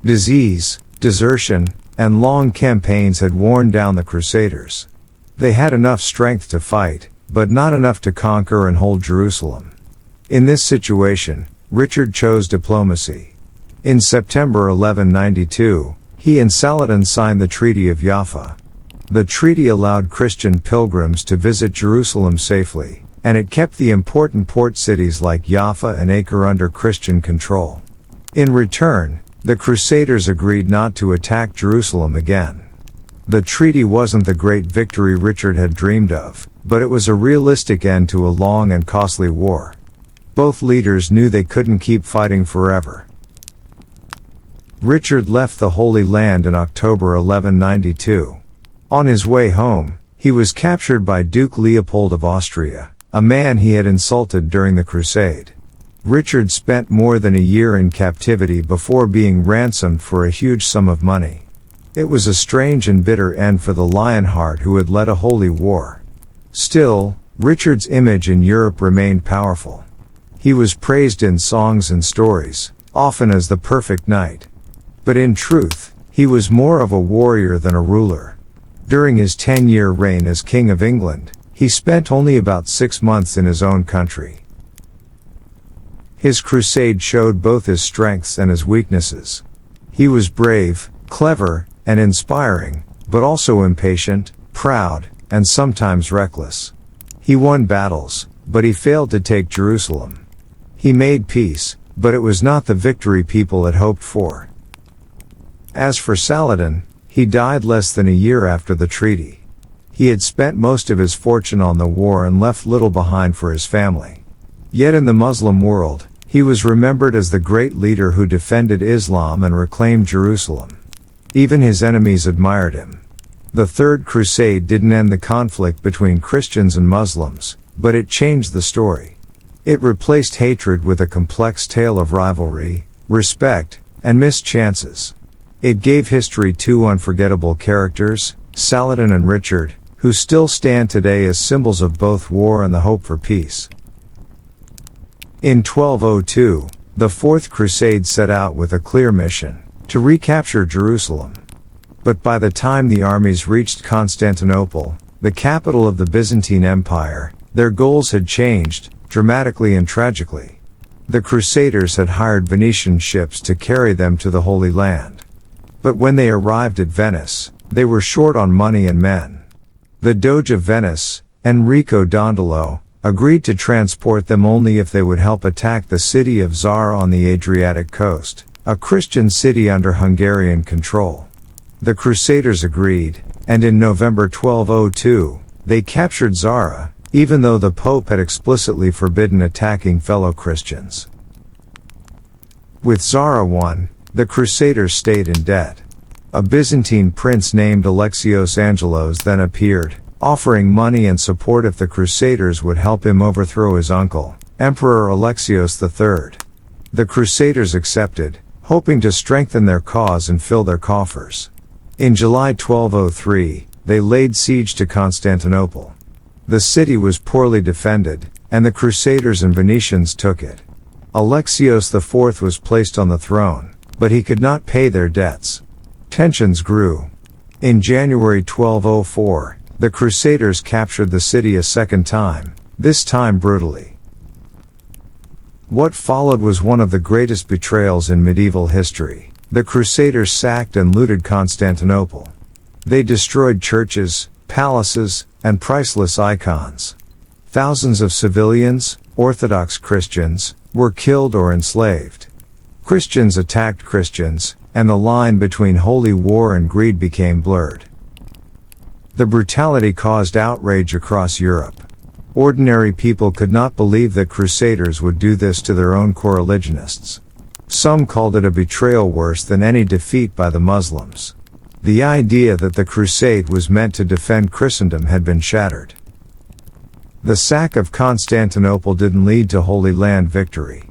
Disease, desertion, and long campaigns had worn down the Crusaders. They had enough strength to fight, but not enough to conquer and hold Jerusalem. In this situation, Richard chose diplomacy. In September 1192, he and Saladin signed the Treaty of Jaffa. The treaty allowed Christian pilgrims to visit Jerusalem safely, and it kept the important port cities like Jaffa and Acre under Christian control. In return, the Crusaders agreed not to attack Jerusalem again. The treaty wasn't the great victory Richard had dreamed of, but it was a realistic end to a long and costly war. Both leaders knew they couldn't keep fighting forever. Richard left the Holy Land in October 1192. On his way home, he was captured by Duke Leopold of Austria, a man he had insulted during the Crusade. Richard spent more than a year in captivity before being ransomed for a huge sum of money. It was a strange and bitter end for the Lionheart who had led a holy war. Still, Richard's image in Europe remained powerful. He was praised in songs and stories, often as the perfect knight. But in truth, he was more of a warrior than a ruler. During his 10-year reign as King of England, he spent only about 6 months in his own country. His crusade showed both his strengths and his weaknesses. He was brave, clever, and inspiring, but also impatient, proud, and sometimes reckless. He won battles, but he failed to take Jerusalem. He made peace, but it was not the victory people had hoped for. As for Saladin, he died less than a year after the treaty. He had spent most of his fortune on the war and left little behind for his family. Yet in the Muslim world, he was remembered as the great leader who defended Islam and reclaimed Jerusalem. Even his enemies admired him. The Third Crusade didn't end the conflict between Christians and Muslims, but it changed the story. It replaced hatred with a complex tale of rivalry, respect, and missed chances. It gave history two unforgettable characters, Saladin and Richard, who still stand today as symbols of both war and the hope for peace. In 1202, the Fourth Crusade set out with a clear mission: to recapture Jerusalem. But by the time the armies reached Constantinople, the capital of the Byzantine Empire, their goals had changed, dramatically and tragically. The Crusaders had hired Venetian ships to carry them to the Holy Land. But when they arrived at Venice, they were short on money and men. The Doge of Venice, Enrico Dandolo, agreed to transport them only if they would help attack the city of Zara on the Adriatic coast, a Christian city under Hungarian control. The Crusaders agreed, and in November 1202, they captured Zara, even though the Pope had explicitly forbidden attacking fellow Christians. With Zara won, the Crusaders stayed in debt. A Byzantine prince named Alexios Angelos then appeared, offering money and support if the Crusaders would help him overthrow his uncle, Emperor Alexios III. The Crusaders accepted, hoping to strengthen their cause and fill their coffers. In July 1203, they laid siege to Constantinople. The city was poorly defended, and the Crusaders and Venetians took it. Alexios IV was placed on the throne, but he could not pay their debts. Tensions grew. In January 1204, the Crusaders captured the city a second time, this time brutally. What followed was one of the greatest betrayals in medieval history. The Crusaders sacked and looted Constantinople. They destroyed churches, palaces, and priceless icons. Thousands of civilians, Orthodox Christians, were killed or enslaved. Christians attacked Christians, and the line between holy war and greed became blurred. The brutality caused outrage across Europe. Ordinary people could not believe that Crusaders would do this to their own coreligionists. Some called it a betrayal worse than any defeat by the Muslims. The idea that the crusade was meant to defend Christendom had been shattered. The sack of Constantinople didn't lead to Holy Land victory.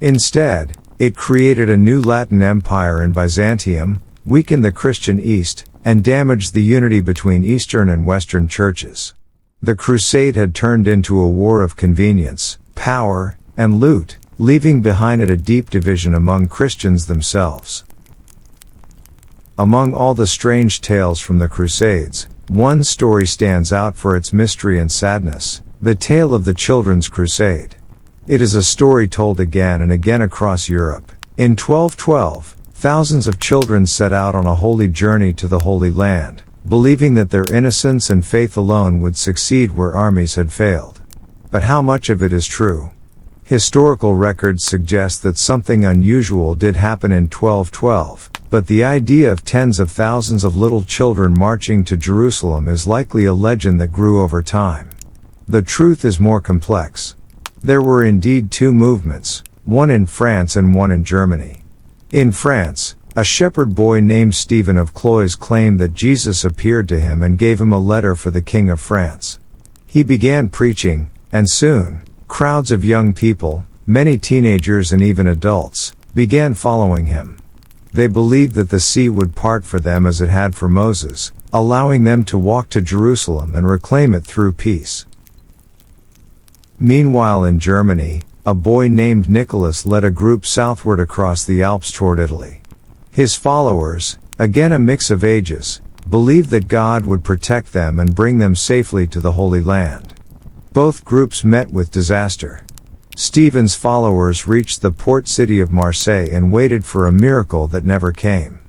Instead, it created a new Latin empire in Byzantium, weakened the Christian East, and damaged the unity between Eastern and Western churches. The crusade had turned into a war of convenience, power, and loot, leaving behind it a deep division among Christians themselves. Among all the strange tales from the Crusades, one story stands out for its mystery and sadness: the tale of the Children's Crusade. It is a story told again and again across Europe. In 1212, thousands of children set out on a holy journey to the Holy Land, believing that their innocence and faith alone would succeed where armies had failed. But how much of it is true? Historical records suggest that something unusual did happen in 1212, but the idea of tens of thousands of little children marching to Jerusalem is likely a legend that grew over time. The truth is more complex. There were indeed two movements, one in France and one in Germany. In France, a shepherd boy named Stephen of Cloyes claimed that Jesus appeared to him and gave him a letter for the King of France. He began preaching, and soon, crowds of young people, many teenagers and even adults, began following him. They believed that the sea would part for them as it had for Moses, allowing them to walk to Jerusalem and reclaim it through peace. Meanwhile in Germany, a boy named Nicholas led a group southward across the Alps toward Italy. His followers, again a mix of ages, believed that God would protect them and bring them safely to the Holy Land. Both groups met with disaster. Stephen's followers reached the port city of Marseille and waited for a miracle that never came.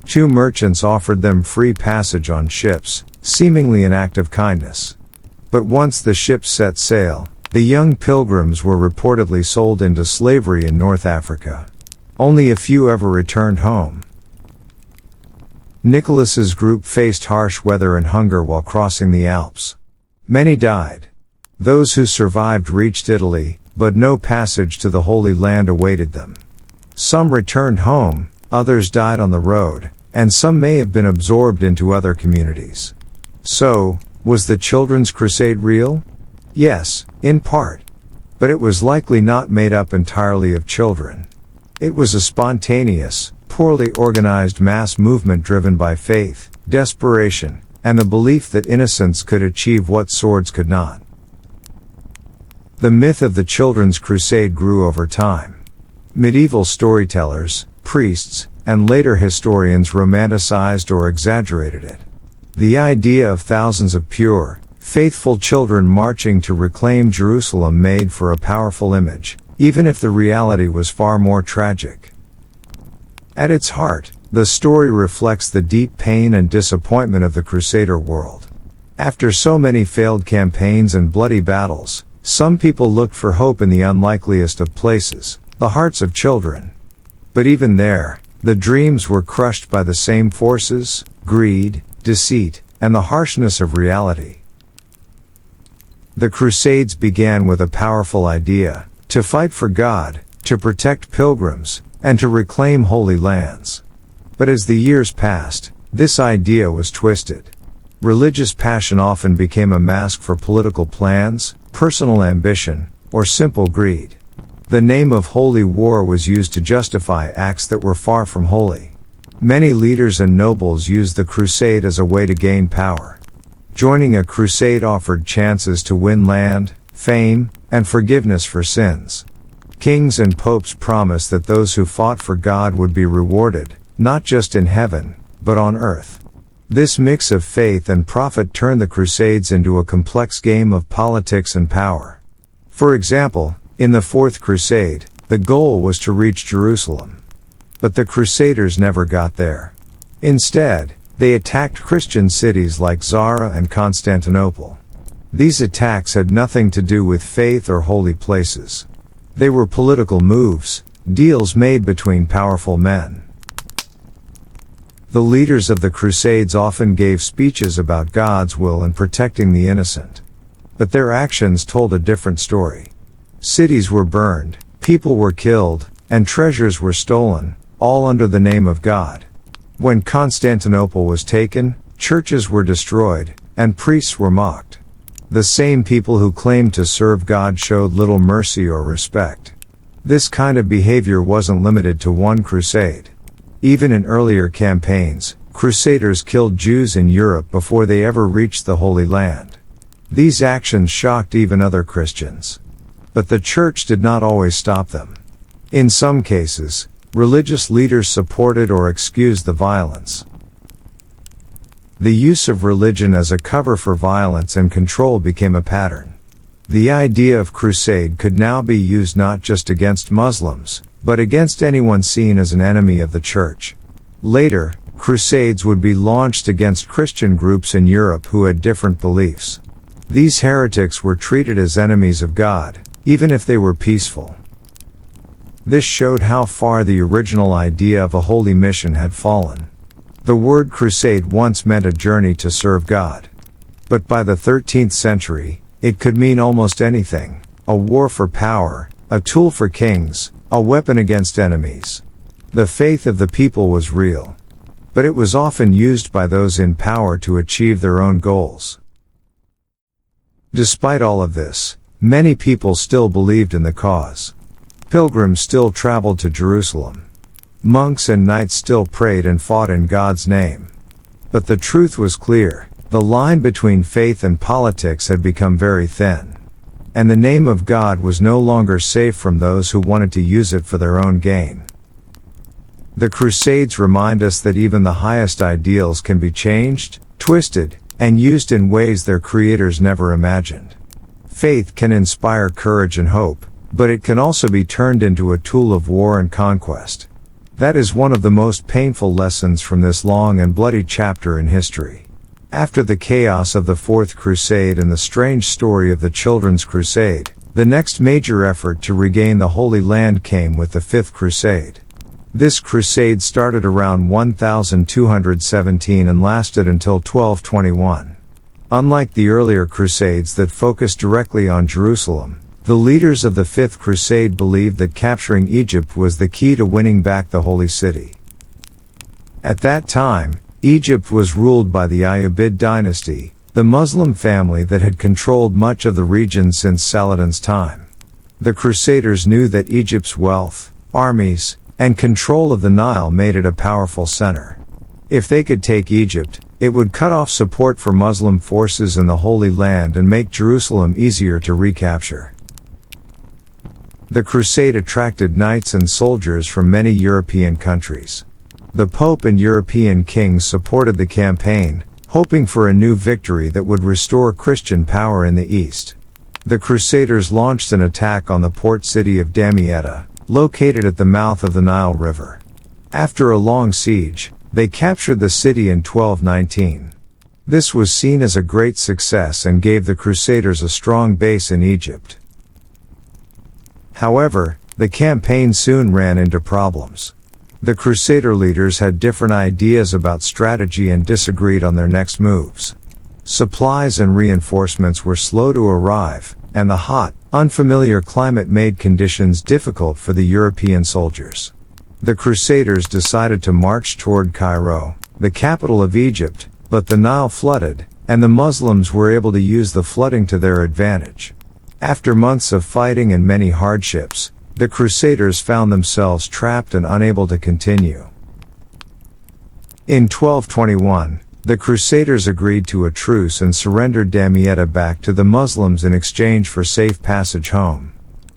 Two merchants offered them free passage on ships, seemingly an act of kindness. But once the ships set sail, the young pilgrims were reportedly sold into slavery in North Africa. Only a few ever returned home. Nicholas's group faced harsh weather and hunger while crossing the Alps. Many died. Those who survived reached Italy, but no passage to the Holy Land awaited them. Some returned home, others died on the road, and some may have been absorbed into other communities. So, was the Children's Crusade real? Yes, in part. But it was likely not made up entirely of children. It was a spontaneous, poorly organized mass movement driven by faith, desperation, and the belief that innocence could achieve what swords could not. The myth of the Children's Crusade grew over time. Medieval storytellers, priests, and later historians romanticized or exaggerated it. The idea of thousands of pure, faithful children marching to reclaim Jerusalem made for a powerful image, even if the reality was far more tragic. At its heart, the story reflects the deep pain and disappointment of the Crusader world. After so many failed campaigns and bloody battles, some people looked for hope in the unlikeliest of places, the hearts of children. But even there, the dreams were crushed by the same forces, greed, deceit, and the harshness of reality. The Crusades began with a powerful idea: to fight for God, to protect pilgrims, and to reclaim holy lands. But as the years passed, this idea was twisted. Religious passion often became a mask for political plans, personal ambition, or simple greed. The name of holy war was used to justify acts that were far from holy. Many leaders and nobles used the crusade as a way to gain power. Joining a crusade offered chances to win land, fame, and forgiveness for sins. Kings and popes promised that those who fought for God would be rewarded, not just in heaven, but on earth. This mix of faith and profit turned the Crusades into a complex game of politics and power. For example, in the Fourth Crusade, the goal was to reach Jerusalem. But the Crusaders never got there. Instead, they attacked Christian cities like Zara and Constantinople. These attacks had nothing to do with faith or holy places. They were political moves, deals made between powerful men. The leaders of the Crusades often gave speeches about God's will and protecting the innocent. But their actions told a different story. Cities were burned, people were killed, and treasures were stolen, all under the name of God. When Constantinople was taken, churches were destroyed, and priests were mocked. The same people who claimed to serve God showed little mercy or respect. This kind of behavior wasn't limited to one crusade. Even in earlier campaigns, crusaders killed Jews in Europe before they ever reached the Holy Land. These actions shocked even other Christians. But the church did not always stop them. In some cases, religious leaders supported or excused the violence. The use of religion as a cover for violence and control became a pattern. The idea of crusade could now be used not just against Muslims, but against anyone seen as an enemy of the church. Later, crusades would be launched against Christian groups in Europe who had different beliefs. These heretics were treated as enemies of God, even if they were peaceful. This showed how far the original idea of a holy mission had fallen. The word crusade once meant a journey to serve God. But by the 13th century, it could mean almost anything: a war for power, a tool for kings, a weapon against enemies. The faith of the people was real. But it was often used by those in power to achieve their own goals. Despite all of this, many people still believed in the cause. Pilgrims still traveled to Jerusalem. Monks and knights still prayed and fought in God's name. But the truth was clear: the line between faith and politics had become very thin. And the name of God was no longer safe from those who wanted to use it for their own gain. The Crusades remind us that even the highest ideals can be changed, twisted, and used in ways their creators never imagined. Faith can inspire courage and hope, but it can also be turned into a tool of war and conquest. That is one of the most painful lessons from this long and bloody chapter in history. After the chaos of the Fourth Crusade and the strange story of the Children's Crusade, the next major effort to regain the Holy Land came with the Fifth Crusade. This crusade started around 1217 and lasted until 1221. Unlike the earlier crusades that focused directly on Jerusalem, the leaders of the Fifth Crusade believed that capturing Egypt was the key to winning back the Holy City. At that time, Egypt was ruled by the Ayyubid dynasty, the Muslim family that had controlled much of the region since Saladin's time. The Crusaders knew that Egypt's wealth, armies, and control of the Nile made it a powerful center. If they could take Egypt, it would cut off support for Muslim forces in the Holy Land and make Jerusalem easier to recapture. The crusade attracted knights and soldiers from many European countries. The Pope and European kings supported the campaign, hoping for a new victory that would restore Christian power in the East. The Crusaders launched an attack on the port city of Damietta, located at the mouth of the Nile River. After a long siege, they captured the city in 1219. This was seen as a great success and gave the Crusaders a strong base in Egypt. However, the campaign soon ran into problems. The Crusader leaders had different ideas about strategy and disagreed on their next moves. Supplies and reinforcements were slow to arrive, and the hot, unfamiliar climate made conditions difficult for the European soldiers. The Crusaders decided to march toward Cairo, the capital of Egypt, but the Nile flooded, and the Muslims were able to use the flooding to their advantage. After months of fighting and many hardships, the Crusaders found themselves trapped and unable to continue. In 1221, the Crusaders agreed to a truce and surrendered Damietta back to the Muslims in exchange for safe passage home.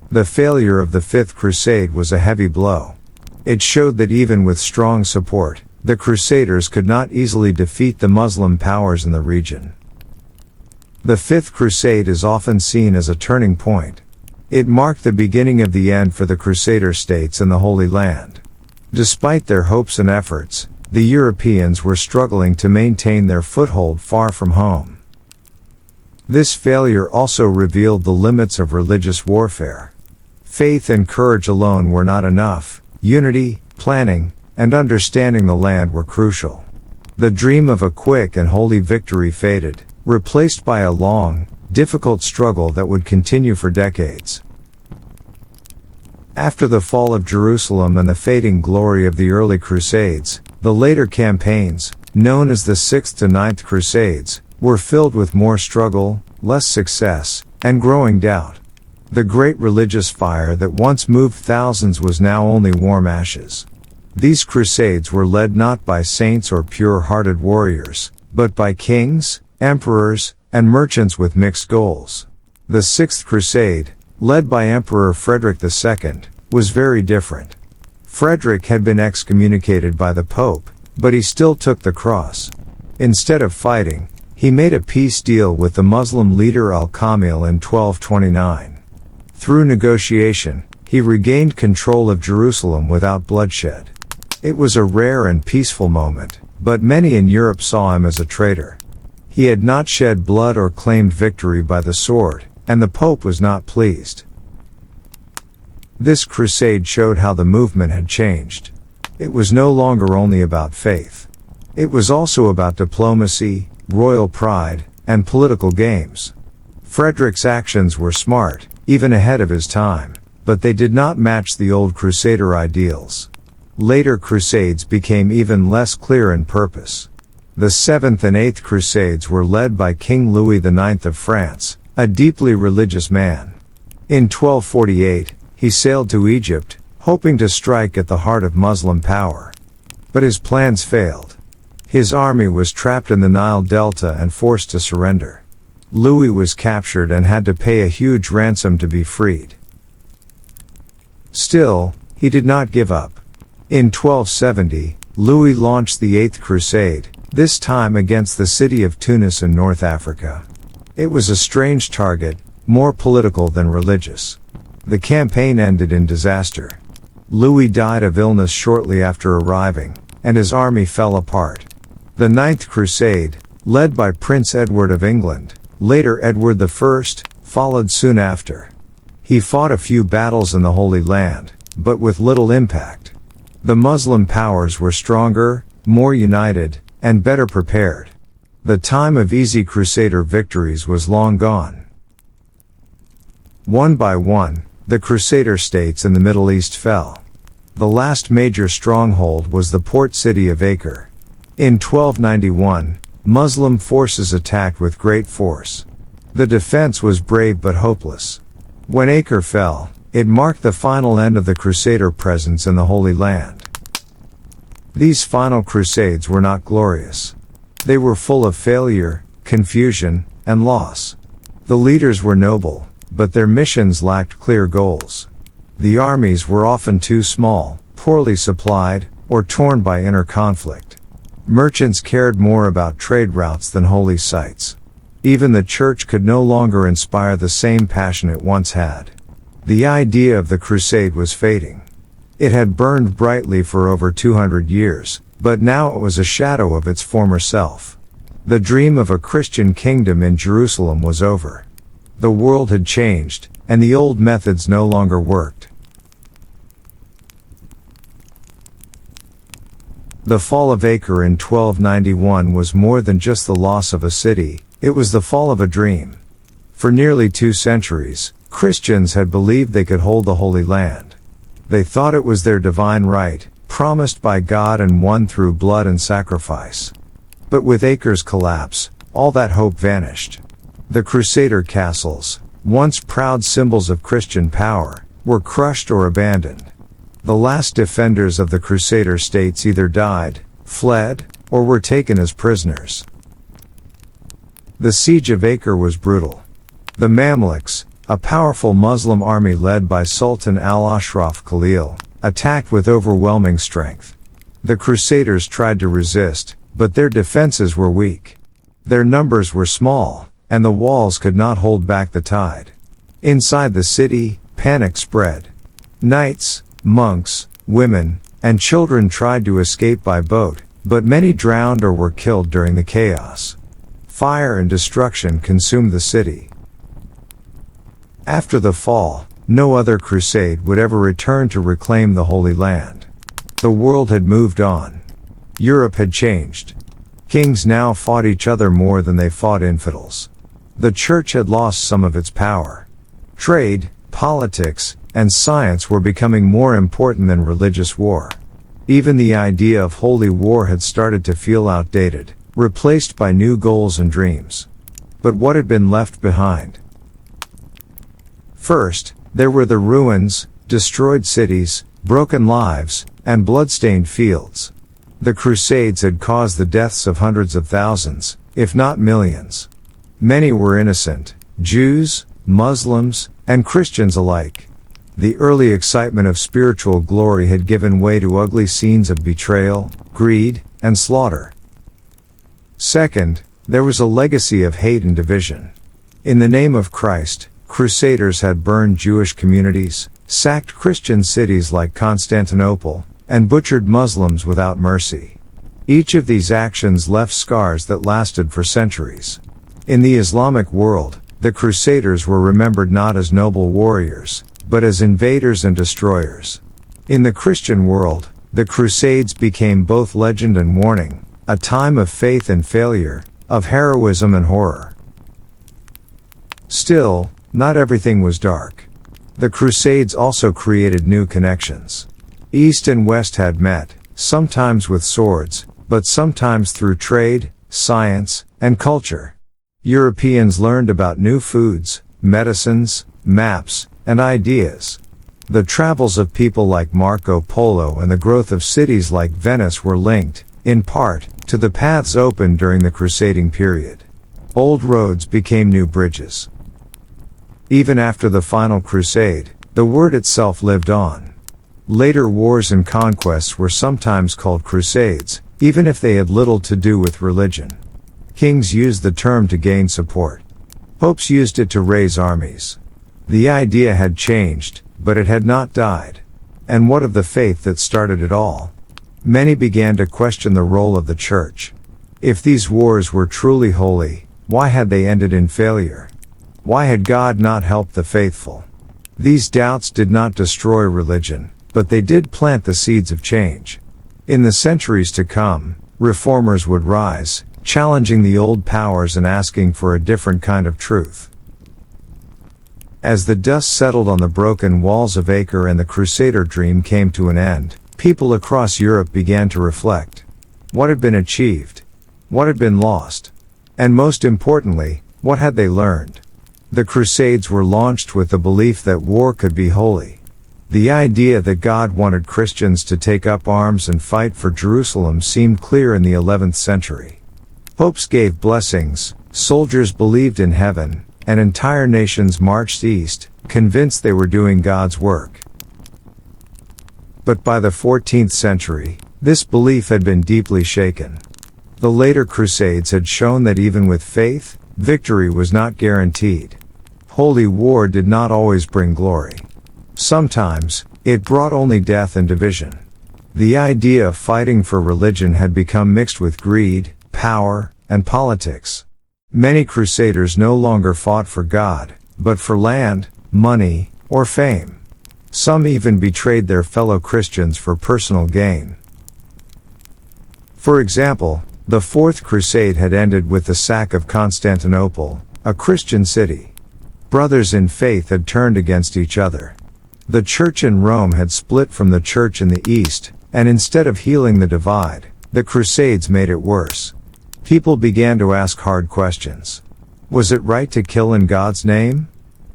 The failure of the Fifth Crusade was a heavy blow. It showed that even with strong support, the Crusaders could not easily defeat the Muslim powers in the region. The Fifth Crusade is often seen as a turning point. It marked the beginning of the end for the Crusader states in the Holy Land. Despite their hopes and efforts, the Europeans were struggling to maintain their foothold far from home. This failure also revealed the limits of religious warfare. Faith and courage alone were not enough. Unity, planning, and understanding the land were crucial. The dream of a quick and holy victory faded, replaced by a long, difficult struggle that would continue for decades. After the fall of Jerusalem and the fading glory of the early Crusades, the later campaigns, known as the Sixth to Ninth Crusades, were filled with more struggle, less success, and growing doubt. The great religious fire that once moved thousands was now only warm ashes. These crusades were led not by saints or pure-hearted warriors, but by kings, emperors, and merchants with mixed goals. The Sixth Crusade, led by Emperor Frederick II, was very different. Frederick had been excommunicated by the Pope, but he still took the cross. Instead of fighting, he made a peace deal with the Muslim leader Al-Kamil in 1229. Through negotiation, he regained control of Jerusalem without bloodshed. It was a rare and peaceful moment, but many in Europe saw him as a traitor. He had not shed blood or claimed victory by the sword, and the Pope was not pleased. This crusade showed how the movement had changed. It was no longer only about faith. It was also about diplomacy, royal pride, and political games. Frederick's actions were smart, even ahead of his time, but they did not match the old Crusader ideals. Later crusades became even less clear in purpose. The Seventh and Eighth Crusades were led by King Louis IX of France, a deeply religious man. In 1248, he sailed to Egypt, hoping to strike at the heart of Muslim power. But his plans failed. His army was trapped in the Nile Delta and forced to surrender. Louis was captured and had to pay a huge ransom to be freed. Still, he did not give up. In 1270, Louis launched the Eighth Crusade, this time against the city of Tunis in North Africa. It was a strange target, more political than religious. The campaign ended in disaster. Louis died of illness shortly after arriving, and his army fell apart. The Ninth Crusade, led by Prince Edward of England, later Edward I, followed soon after. He fought a few battles in the Holy Land, but with little impact. The Muslim powers were stronger, more united, and better prepared. The time of easy Crusader victories was long gone. One by one, the Crusader states in the Middle East fell. The last major stronghold was the port city of Acre. In 1291, Muslim forces attacked with great force. The defense was brave but hopeless. When Acre fell, it marked the final end of the Crusader presence in the Holy Land. These final crusades were not glorious. They were full of failure, confusion, and loss. The leaders were noble, but their missions lacked clear goals. The armies were often too small, poorly supplied, or torn by inner conflict. Merchants cared more about trade routes than holy sites. Even the church could no longer inspire the same passion it once had. The idea of the crusade was fading. It had burned brightly for over 200 years, but now it was a shadow of its former self. The dream of a Christian kingdom in Jerusalem was over. The world had changed, and the old methods no longer worked. The fall of Acre in 1291 was more than just the loss of a city, it was the fall of a dream. For nearly 2 centuries, Christians had believed they could hold the Holy Land. They thought it was their divine right, promised by God and won through blood and sacrifice. But with Acre's collapse, all that hope vanished. The Crusader castles, once proud symbols of Christian power, were crushed or abandoned. The last defenders of the Crusader states either died, fled, or were taken as prisoners. The siege of Acre was brutal. The Mamluks, a powerful Muslim army led by Sultan al-Ashraf Khalil, attacked with overwhelming strength. The Crusaders tried to resist, but their defenses were weak. Their numbers were small, and the walls could not hold back the tide. Inside the city, panic spread. Knights, monks, women, and children tried to escape by boat, but many drowned or were killed during the chaos. Fire and destruction consumed the city. After the fall, no other crusade would ever return to reclaim the Holy Land. The world had moved on. Europe had changed. Kings now fought each other more than they fought infidels. The church had lost some of its power. Trade, politics, and science were becoming more important than religious war. Even the idea of holy war had started to feel outdated, replaced by new goals and dreams. But what had been left behind? First, there were the ruins, destroyed cities, broken lives, and blood-stained fields. The Crusades had caused the deaths of hundreds of thousands, if not millions. Many were innocent, Jews, Muslims, and Christians alike. The early excitement of spiritual glory had given way to ugly scenes of betrayal, greed, and slaughter. Second, there was a legacy of hate and division. In the name of Christ, Crusaders had burned Jewish communities, sacked Christian cities like Constantinople, and butchered Muslims without mercy. Each of these actions left scars that lasted for centuries. In the Islamic world, the Crusaders were remembered not as noble warriors, but as invaders and destroyers. In the Christian world, the Crusades became both legend and warning, a time of faith and failure, of heroism and horror. Still, not everything was dark. The Crusades also created new connections. East and West had met, sometimes with swords, but sometimes through trade, science, and culture. Europeans learned about new foods, medicines, maps, and ideas. The travels of people like Marco Polo and the growth of cities like Venice were linked, in part, to the paths opened during the crusading period. Old roads became new bridges. Even after the final crusade, the word itself lived on. Later wars and conquests were sometimes called crusades, even if they had little to do with religion. Kings used the term to gain support. Popes used it to raise armies. The idea had changed, but it had not died. And what of the faith that started it all? Many began to question the role of the church. If these wars were truly holy, why had they ended in failure? Why had God not helped the faithful? These doubts did not destroy religion, but they did plant the seeds of change. In the centuries to come, reformers would rise, challenging the old powers and asking for a different kind of truth. As the dust settled on the broken walls of Acre and the Crusader dream came to an end, people across Europe began to reflect. What had been achieved? What had been lost? And most importantly, what had they learned? The Crusades were launched with the belief that war could be holy. The idea that God wanted Christians to take up arms and fight for Jerusalem seemed clear in the 11th century. Popes gave blessings, soldiers believed in heaven, and entire nations marched east, convinced they were doing God's work. But by the 14th century, this belief had been deeply shaken. The later Crusades had shown that even with faith, victory was not guaranteed. Holy war did not always bring glory. Sometimes, it brought only death and division. The idea of fighting for religion had become mixed with greed, power, and politics. Many crusaders no longer fought for God, but for land, money, or fame. Some even betrayed their fellow Christians for personal gain. For example, the Fourth Crusade had ended with the sack of Constantinople, a Christian city. Brothers in faith had turned against each other. The church in Rome had split from the church in the East, and instead of healing the divide, the Crusades made it worse. People began to ask hard questions. Was it right to kill in God's name?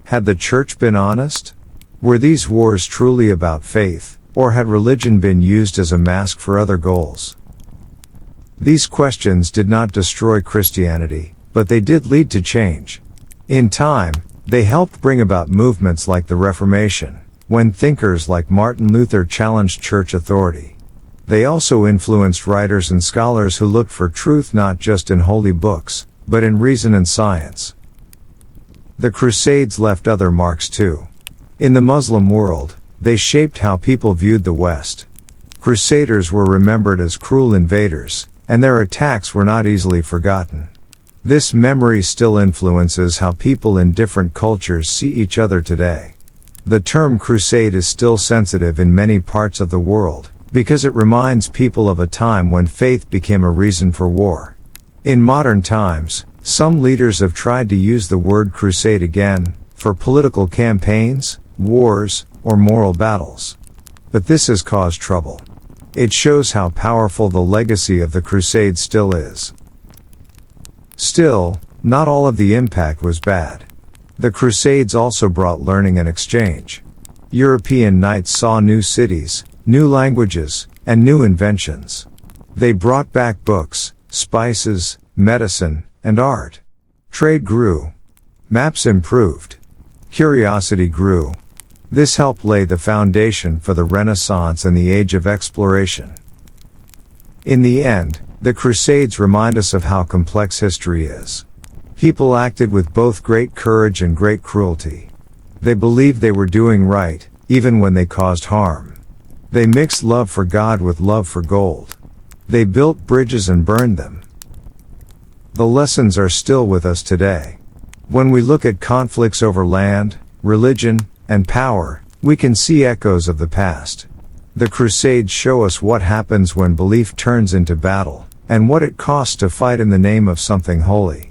Had the church been honest? Were these wars truly about faith, or had religion been used as a mask for other goals? These questions did not destroy Christianity, but they did lead to change. In time, they helped bring about movements like the Reformation, when thinkers like Martin Luther challenged church authority. They also influenced writers and scholars who looked for truth not just in holy books, but in reason and science. The Crusades left other marks too. In the Muslim world, they shaped how people viewed the West. Crusaders were remembered as cruel invaders, and their attacks were not easily forgotten. This memory still influences how people in different cultures see each other today. The term crusade is still sensitive in many parts of the world, because it reminds people of a time when faith became a reason for war. In modern times, some leaders have tried to use the word crusade again, for political campaigns, wars, or moral battles. But this has caused trouble. It shows how powerful the legacy of the Crusades still is. Still, not all of the impact was bad. The Crusades also brought learning and exchange. European knights saw new cities, new languages, and new inventions. They brought back books, spices, medicine, and art. Trade grew. Maps improved. Curiosity grew. This helped lay the foundation for the Renaissance and the Age of Exploration. In the end, the Crusades remind us of how complex history is. People acted with both great courage and great cruelty. They believed they were doing right, even when they caused harm. They mixed love for God with love for gold. They built bridges and burned them. The lessons are still with us today. When we look at conflicts over land, religion, and power, we can see echoes of the past. The Crusades show us what happens when belief turns into battle, and what it costs to fight in the name of something holy.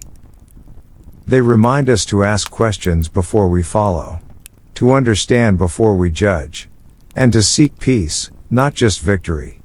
They remind us to ask questions before we follow, to understand before we judge, and to seek peace, not just victory.